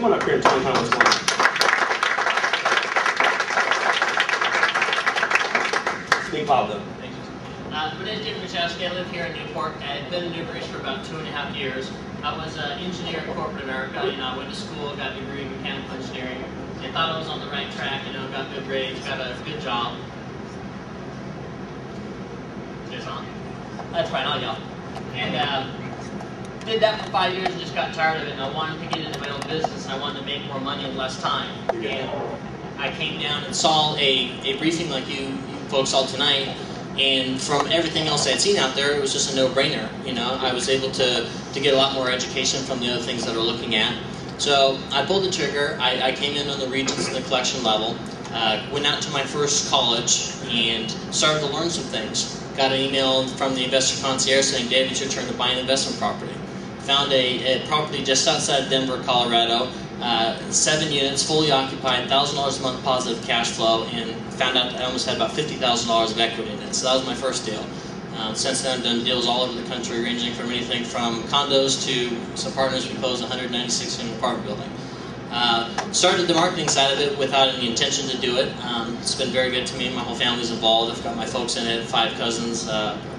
on up here and tell me what's going on. Speak loud though. Thank you. My name is David Machowski. I live here in Newport. I've been in Newport for about 2.5 years. I was an engineer in corporate America. I went to school, got a degree in mechanical engineering. I thought I was on the right track, got good grades, got a good job. Is this on? That's fine, I'll yell. And did that for 5 years and just got tired of it, and I wanted to get into my own business, and I wanted to make more money in less time. And I came down and saw a briefing like you folks saw tonight, and from everything else I had seen out there, it was just a no-brainer. I was able to get a lot more education from the other things that we're looking at. So I pulled the trigger. I came in on the Regents and the collection level, went out to my first college, and started to learn some things. Got an email from the investor concierge saying, Dave, it's your turn to buy an investment property. Found a property just outside Denver, Colorado, 7 units, fully occupied, $1,000 a month positive cash flow, and found out I almost had about $50,000 of equity in it. So that was my first deal. Since then, I've done deals all over the country, ranging from anything from condos to some partners. We closed a 196-unit apartment building. Started the marketing side of it without any intention to do it. It's been very good to me. My whole family's involved. I've got my folks in it, 5 cousins,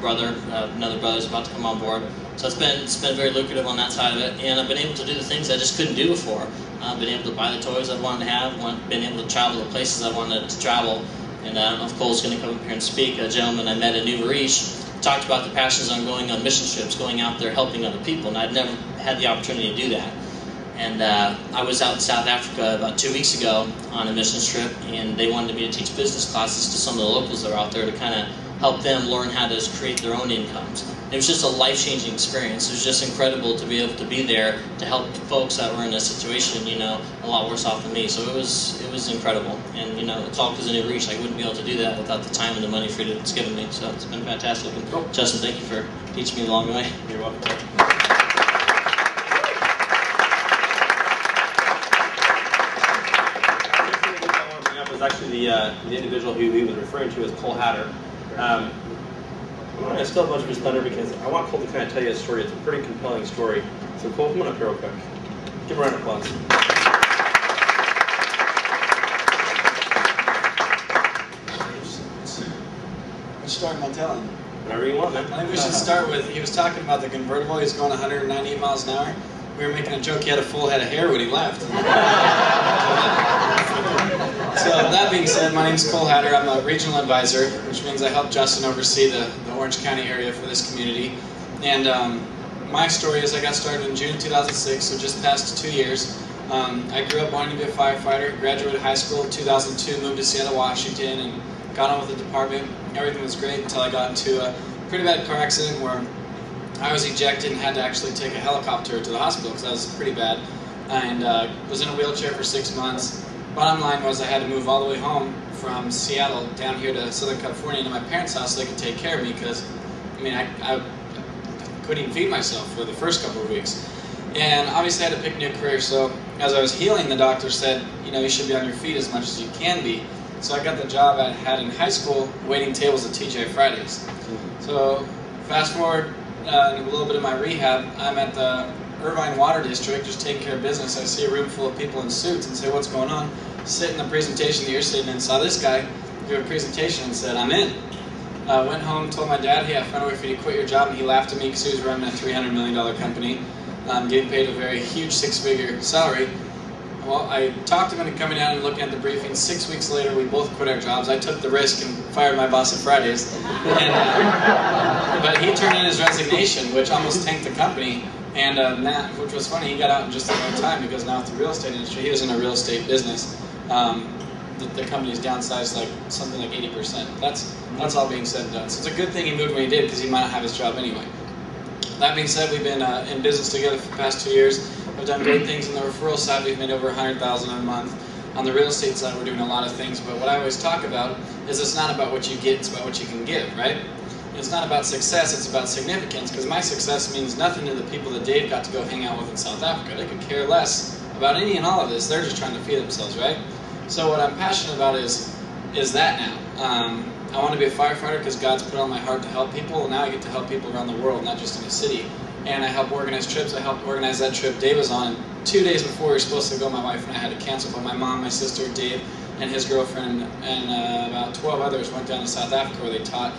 brother, another brother's about to come on board. So it's been very lucrative on that side of it, and I've been able to do the things I just couldn't do before. I've been able to buy the toys I wanted to have, been able to travel to places I wanted to travel. And I don't know if Cole's going to come up here and speak. A gentleman I met in New Riche talked about the passions on going on mission trips, going out there helping other people, and I'd never had the opportunity to do that. And I was out in South Africa about 2 weeks ago on a missions trip, and they wanted me to teach business classes to some of the locals that are out there to kind of help them learn how to create their own incomes. It was just a life-changing experience. It was just incredible to be able to be there to help folks that were in a situation, a lot worse off than me. So it was incredible. And, it's all because of New Riche. I wouldn't be able to do that without the time and the money freedom it's given me. So it's been fantastic. And Justin, thank you for teaching me along the way. You're welcome. Was actually the individual who he was referring to as Cole Hatter. I'm going to steal a bunch of his thunder because I want Cole to kind of tell you a story. It's a pretty compelling story. So Cole, come on up here real quick. Give him a round of applause. Which story am I telling? Whatever you want, man. I think we should start with, he was talking about the convertible. He was going 198 miles an hour. We were making a joke he had a full head of hair when he left. So that being said, my name is Cole Hatter. I'm a regional advisor, which means I help Justin oversee the Orange County area for this community. And my story is I got started in June 2006, so just past 2 years. I grew up wanting to be a firefighter, graduated high school in 2002, moved to Seattle, Washington, and got on with the department. Everything was great until I got into a pretty bad car accident where I was ejected and had to actually take a helicopter to the hospital because that was pretty bad. And was in a wheelchair for 6 months. Bottom line was I had to move all the way home from Seattle down here to Southern California to my parents' house so they could take care of me because, I couldn't even feed myself for the first couple of weeks. And obviously I had to pick a new career, so as I was healing, the doctor said, you should be on your feet as much as you can be. So I got the job I had in high school waiting tables at TJ Fridays. So fast forward a little bit of my rehab, I'm at the Irvine Water District, just taking care of business. I see a room full of people in suits and say, what's going on? Sit in the presentation that you're sitting in, saw this guy do a presentation and said, I'm in. Went home, told my dad, hey, I found a way for you to quit your job, and he laughed at me because he was running a $300 million company, getting paid a very huge 6-figure salary. Well, I talked him into coming down and looking at the briefing. 6 weeks later, we both quit our jobs. I took the risk and fired my boss at Fridays. But he turned in his resignation, which almost tanked the company. And Matt, which was funny, he got out in just the right time because now with the real estate industry, he was in a real estate business. The company's downsized something like 80%. That's all being said and done. So it's a good thing he moved when he did because he might not have his job anyway. That being said, we've been in business together for the past 2 years. We've done great things on the referral side. We've made over $100,000 a month. On the real estate side, we're doing a lot of things. But what I always talk about is it's not about what you get, it's about what you can give, right? It's not about success, it's about significance, because my success means nothing to the people that Dave got to go hang out with in South Africa. They could care less about any and all of this. They're just trying to feed themselves, right? So what I'm passionate about is that now. I want to be a firefighter because God's put it on my heart to help people, and now I get to help people around the world, not just in a city. And I help organize trips. I helped organize that trip Dave was on. 2 days before we were supposed to go, my wife and I had to cancel, but my mom, my sister, Dave, and his girlfriend, and about 12 others went down to South Africa where they taught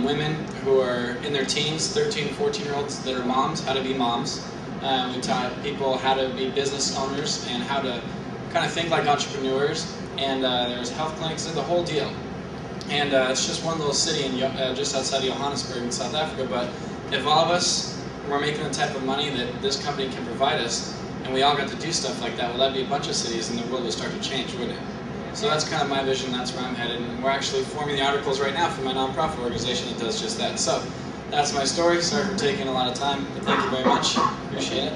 women who are in their teens, 13, 14-year-olds that are moms, how to be moms. We taught people how to be business owners and how to kind of think like entrepreneurs. And there was health clinics and the whole deal. And it's just one little city in, just outside of Johannesburg in South Africa. But if all of us were making the type of money that this company can provide us, and we all got to do stuff like that, well, that'd be a bunch of cities and the world would start to change, wouldn't it? So that's kind of my vision, that's where I'm headed, and we're actually forming the articles right now for my nonprofit organization that does just that. So that's my story. Sorry for taking a lot of time, but thank you very much. Appreciate it.